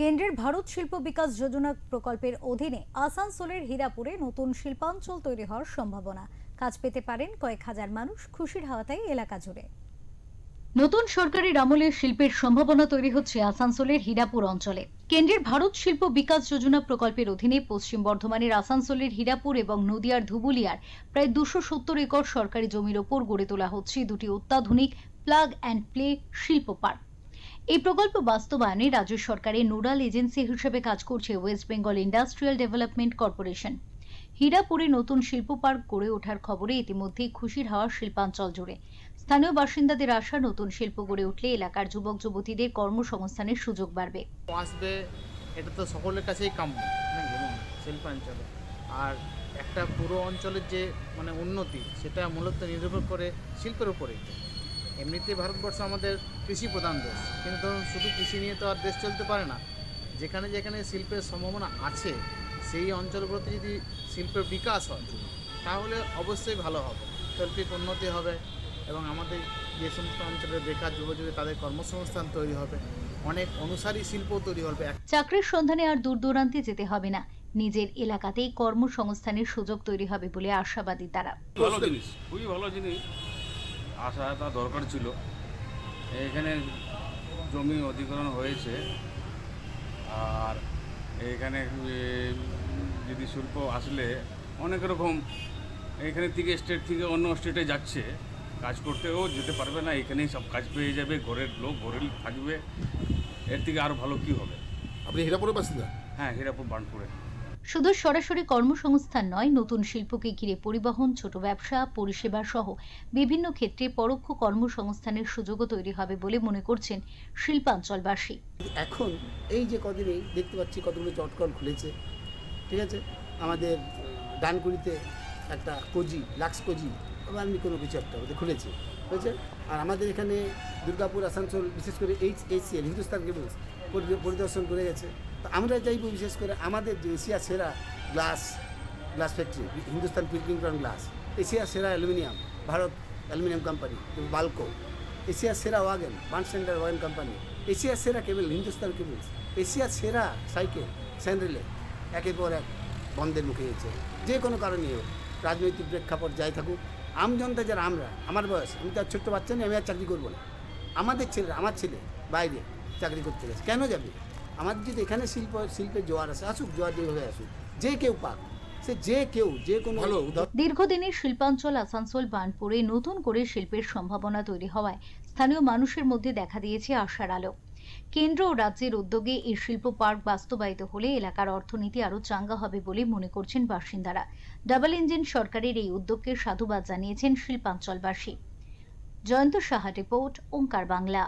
কেন্দ্রের ভারত শিল্প বিকাশ যোজনা প্রকল্পের অধীনে আসানসোলের হীরাপুরে নতুন শিল্পাঞ্চল তৈরি হওয়ার সম্ভাবনা। কাজ পেতে পারেন কয়েক হাজার মানুষ, খুশির হাওয়া তাই এলাকা জুড়ে। নতুন সরকারের আমলে শিল্পের সম্ভাবনা তৈরি হচ্ছে আসানসোলের হীরাপুর অঞ্চলে। কেন্দ্রের ভারত শিল্প বিকাশ যোজনা প্রকল্পের অধীনে পশ্চিম বর্ধমানের আসানসোলের হীরাপুর এবং নদিয়ার ধুবুলিয়ার প্রায় 270 একর সরকারি জমির ওপর গড়ে তোলা হচ্ছে দুটি অত্যাধুনিক প্লাগ অ্যান্ড প্লে শিল্প পার্ক। এই প্রকল্প বাস্তবায়নে রাজ্য সরকারের নোডাল এজেন্সি হিসেবে কাজ করছে West Bengal industrial development corporation. হীরাপুরে নতুন শিল্প পার্ক গড়ে ওঠার খবরে ইতিমধ্যেই খুশির হাওয়া শিল্পাঞ্চল জুড়ে। স্থানীয় বাসিন্দাদের আশা, নতুন শিল্প গড়ে উঠলে এলাকার যুবক যুবতীদের কর্মসংস্থানের সুযোগ বাড়বে। আসবে, এটা তো সকলের কাছেই কাম্য শিল্পাঞ্চলে। আর একটা পুরো অঞ্চলের যে উন্নতি, সেটা মূলত নির্ভর করে শিল্পের উপরেই। এমনিতে ভারতবর্ষ আমাদের কৃষি প্রধান দেশ, কিন্তু ধরুন শুধু কৃষি নিয়ে তো আর দেশ চলতে পারে না। যেখানে যেখানে শিল্পের সম্ভাবনা আছে, সেই অঞ্চলগুলোতে যদি শিল্পের বিকাশ হয় তাহলে অবশ্যই ভালো হবে, শৈল্পিক উন্নতি হবে এবং আমাদের যে সমস্ত অঞ্চলের বেকার যুবকযুবতী তাদের কর্মসংস্থান তৈরি হবে, অনেক অনুসারী শিল্প তৈরি হবে। চাকরির সন্ধানে আর দূর দূরান্তে যেতে হবে না, নিজের এলাকাতেই কর্মসংস্থানের সুযোগ তৈরি হবে বলে আশাবাদী তারা। ভালো জিনিস, খুবই ভালো জিনিস, আসাটা দরকার ছিল। এখানে জমি অধিগ্রহণ হয়েছে, আর এখানে যদি শিল্প আসলে অনেক রকম, এখানে থেকে স্টেট থেকে অন্য স্টেটে যাচ্ছে কাজ করতেও যেতে পারবে না, এখানেই সব কাজ পেয়ে যাবে, ঘরের লোক ঘরেই থাকবে। এর থেকে আরও ভালো কি হবে। আপনি হীরাপুরের বাসিন্দা? হ্যাঁ, হীরাপুর বার্নপুরে। শুধু সরাসরি কর্মসংস্থান নয়, নতুন শিল্পকে ঘিরে পরিবহন, ছোট ব্যবসা, পরিষেবা সহ বিভিন্ন ক্ষেত্রে পরোক্ষ কর্মসংস্থানের সুযোগও তৈরি হবে বলে মনে করছেন শিল্পাঞ্চলবাসী। এখন এই যে কদিনেই দেখতে পাচ্ছি কতগুলো চটকল খুলেছে, ঠিক আছে। আমাদের ডানকুড়িতে একটা কোজি, লাক্স কোজি বা এমনি কোনো কিছু একটা ওদের খুলেছে, বুঝেছে। আর আমাদের এখানে দুর্গাপুর, আসানসোল, বিশেষ করে এইচএসিএল হিন্দুস্তান কেবলস পরিদর্শন করে গেছে। তো আমরা চাইব বিশেষ করে আমাদের যে এশিয়া সেরা glass factory, Hindustan printing glass, Asia সেরা অ্যালুমিনিয়াম, ভারত অ্যালুমিনিয়াম কোম্পানি, বালকো, এশিয়ার সেরা ওয়াগন, বার্নস্ট্যান্ডার ওয়াগন কোম্পানি, এশিয়ার সেরা কেবল হিন্দুস্তান কেবলস, এশিয়ার সেরা সাইকেল স্যান্ডেলে একের পর এক বন্ধের মুখে গেছে। যে কোনো কারণেই হোক, রাজনৈতিক প্রেক্ষাপট যাই থাকুক, আমজনতা যারা আমরা, আমার বয়স, আমি তো আর ছোট্ট বাচ্চা নেই, আমি আর চাকরি করবো না। আমাদের ছেলে, আমার ছেলে বাইরে চাকরি করতে গেছে, কেন যাবে? আমাদের যদি এখানে শিল্পের জোয়ার আসে, আসুক, জোয়ার যেভাবে আসুক, যে কেউ পাক, সে যে কেউ যে কোনো। দীর্ঘদিনের শিল্পাঞ্চল আসানসোল বার্নপুরে নতুন করে শিল্পের সম্ভাবনা তৈরি হওয়ায় স্থানীয় মানুষের মধ্যে দেখা দিয়েছে আশার আলো। কেন্দ্র ও রাজ্যের উদ্যোগে এই শিল্প পার্ক বাস্তবায়িত হলে এলাকার অর্থনীতি আরও চাঙ্গা হবে বলে মনে করছেন বাসিন্দারা। ডাবল ইঞ্জিন সরকারের এই উদ্যোগকে সাধুবাদ জানিয়েছেন শিল্পাঞ্চলবাসী। জয়ন্ত সাহা রিপোর্ট, ওঙ্কার বাংলা।